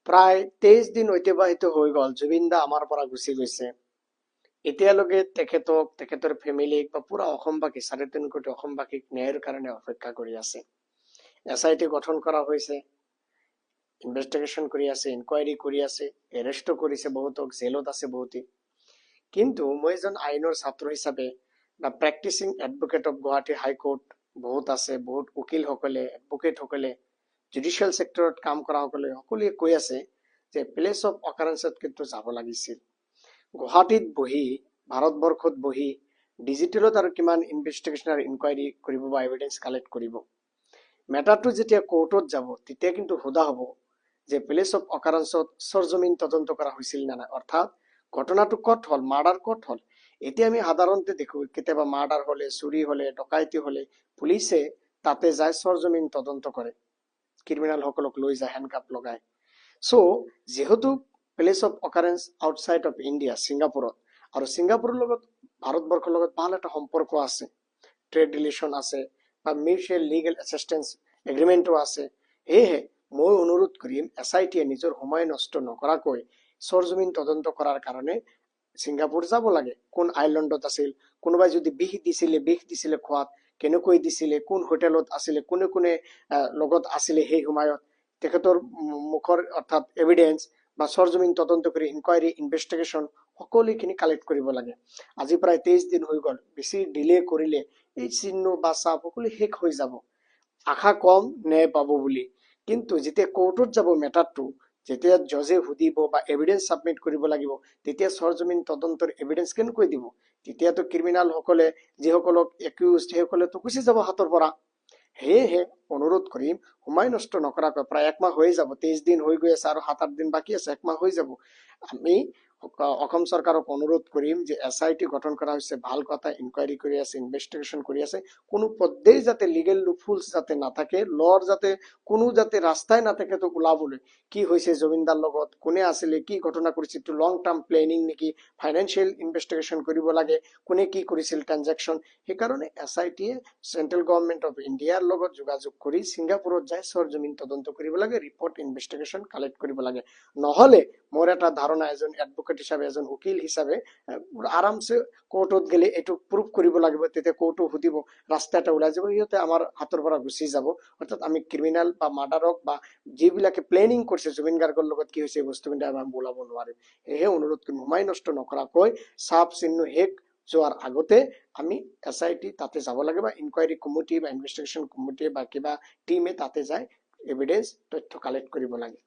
প্ৰায় 23 দিন অতিবাহিত হৈ গ'ল জুবিন দা আমাৰ পৰা গুচি গৈছে। এতিয়ালৈকে তেখেতৰ ফেমিলিক বা পুৰা অসমবাসী 3.5 কোটি অসমবাসীক ন্যায়ৰ কাৰণে অপেক্ষা কৰি আছে। SIT গঠন কৰা হৈছে, ইনভেষ্টিগেশ্যন কৰি আছে, ইনকুৱাৰী কৰি আছে, এৰেষ্টও কৰিছে বহুতক, জেলত আছে বহুতে। কিন্তু মই এজন আইনৰ ছাত্ৰ হিচাপে বা practising advocate of Guwahati high court বহুত আছে, বহুত উকিলসকলে, এডভোকেটসকলে, জুডিচিয়েল চেক্টৰত কাম কৰা সকলোৱে কৈ আছে যে প্লেচ অফ অকাৰেন্সত কিন্তু যাব লাগিছিল। গুৱাহাটীত বহি, ভাৰতবৰ্ষত বহি ডিজিটেলত আৰু কিমান ইনভেষ্টিগেশ্যন আৰু ইনকুৱাৰী কৰিব বা এভিডেন্স কালেক্ট কৰিব। মেটাৰটো যেতিয়া কোৰ্টত যাব তেতিয়া কিন্তু সোধা হ'ব যে প্লেচ অফ অকাৰেন্সত সৰজমিন তদন্ত কৰা হৈছিল নে নাই, অৰ্থাৎ ঘটনাটো ক'ত হ'ল, মাৰ্ডাৰ ক'ত হ'ল। এতিয়া আমি সাধাৰণতে দেখো কেতিয়াবা মাৰ্ডাৰ হলে, চুৰি হলে, ডকাইতি হলে পুলিচে তাতে যায় সৰজমিন তদন্ত কৰে, ক্ৰিমিনেল সকলক লৈ যায় হেণ্ডকাপ লগাই। সো যেহেতু place of occurrence outside of India ছিংগাপুৰত, আৰু ছিংগাপুৰৰ লগত ভাৰতবৰ্ষৰ লগত ভাল এটা সম্পৰ্ক আছে, ট্ৰেড ৰিলেশ্যন আছে বা মিউচুৱেল লিগেল এচিষ্টেন্স এগ্ৰিমেণ্টো আছে। সেয়েহে মই অনুৰোধ কৰিম SIT নিজৰ সময় নষ্ট নকৰাকৈ সৰজমিন তদন্ত কৰাৰ কাৰণে ছিংগাপুৰ যাব লাগে। কোন আইলেণ্ডত আছিল, কোনোবাই যদি বিষ দিছিলে খোৱাত, কেনেকৈ দিছিলে, কোন হোটেলত আছিলে, কোনে কোনে লগত আছিলে সেই সময়ত, তেখেতৰ মুখৰ অৰ্থাৎ এভিডেন্স বা সৰজমিন তদন্ত কৰি ইনকুৱাৰী ইনভেষ্টিগেশ্যন সকলোখিনি কালেক্ট কৰিব লাগে। আজি প্ৰায় 23 দিন হৈ গ'ল, বেছি ডিলে কৰিলে এই চিহ্ন বা চাপ সকলো শেষ হৈ যাব। আশা কম ন্যায় পাব বুলি, কিন্তু যেতিয়া কোৰ্টত যাব মেটাৰটো, যেতিয়া জজে সুধিব বা এভিডেন্স সাবমিট কৰিব লাগিব, তেতিয়া সৰজমিন তদন্তৰ এভিডেন্স কেনেকৈ দিব? তেতিয়াতো ক্ৰিমিনেল সকলে, যিসকলক একিউজ, সেইসকলেতো গুচি যাব হাতৰ পৰা। সেয়েহে অনুৰোধ কৰিম সময় নষ্ট নকৰাকৈ, প্ৰায় 1 মাহ হৈ যাব, 23 দিন হৈ গৈ আছে আৰু 7-8 দিন বাকী আছে, 1 মাহ হৈ যাব। আমি অসম চৰকাৰক অনুৰোধ কৰিম যে SIT গঠন কৰা হৈছে, ভাল কথা, ইনকুৱাৰী কৰি আছে, ইনভেষ্টিগেশ্যন কৰি আছে, কোনো পদ্ধতি যাতে লিগেল লুপহোলছ যাতে নাথাকে, লৰ যাতে কোনো যাতে ৰাস্তাই নাথাকে তো ওলাবলৈ, কি হৈছে জুবিনদাৰ লগত, কোনে আছিলে, কি ঘটনা কৰিছিল, এইটো লং টাৰ্ম প্লেনিং নেকি, ফাইনেন্সিয়েল ইনভেষ্টিগেশ্যন কৰিব লাগে, কোনে কি কৰিছিল ট্ৰানজেকশ্যন। সেইকাৰণে SIT চেন্ট্ৰেল গভৰ্ণমেণ্ট অফ ইণ্ডিয়াৰ লগত যোগাযোগ কৰি ছিংগাপুৰত যাই সৰজমিন তদন্ত কৰিব লাগে, ৰিপৰ্ট ইনভেষ্টিগেশ্যন কালেক্ট কৰিব লাগে। নহলে মোৰ এটা ধাৰণা, এজন এডভোকেট হিচাপে, এজন উকিল হিচাপে আৰামছে কোৰ্টত গেলে এইটো প্ৰুভ কৰিব লাগিব, তেতিয়া কোৰ্টো সুধিব, ৰাস্তা এটা ওলাই যাব, সিহঁতে আমাৰ হাতৰ পৰা গুচি যাব। অৰ্থাৎ আমি ক্ৰিমিনেল বা মাৰ্ডাৰক বা যিবিলাকে প্লেনিং কৰিছে জুবিন গাৰ্গৰ লগত কি হৈছে এই বস্তুখিনি আমি ওলাব নোৱাৰিম। সেয়েহে অনুৰোধ কৰিম সময় নষ্ট নকৰাকৈ চাপ চিহ্ন শেষ যোৱাৰ আগতে আমি SIT তাতে যাব লাগে, বা ইনকুৱাৰী কমিটি বা ইনভেষ্টিগেশ্যন কমিটি বা কিবা টিমে তাতে যায় এভিডেন্স তথ্য কালেক্ট কৰিব লাগে।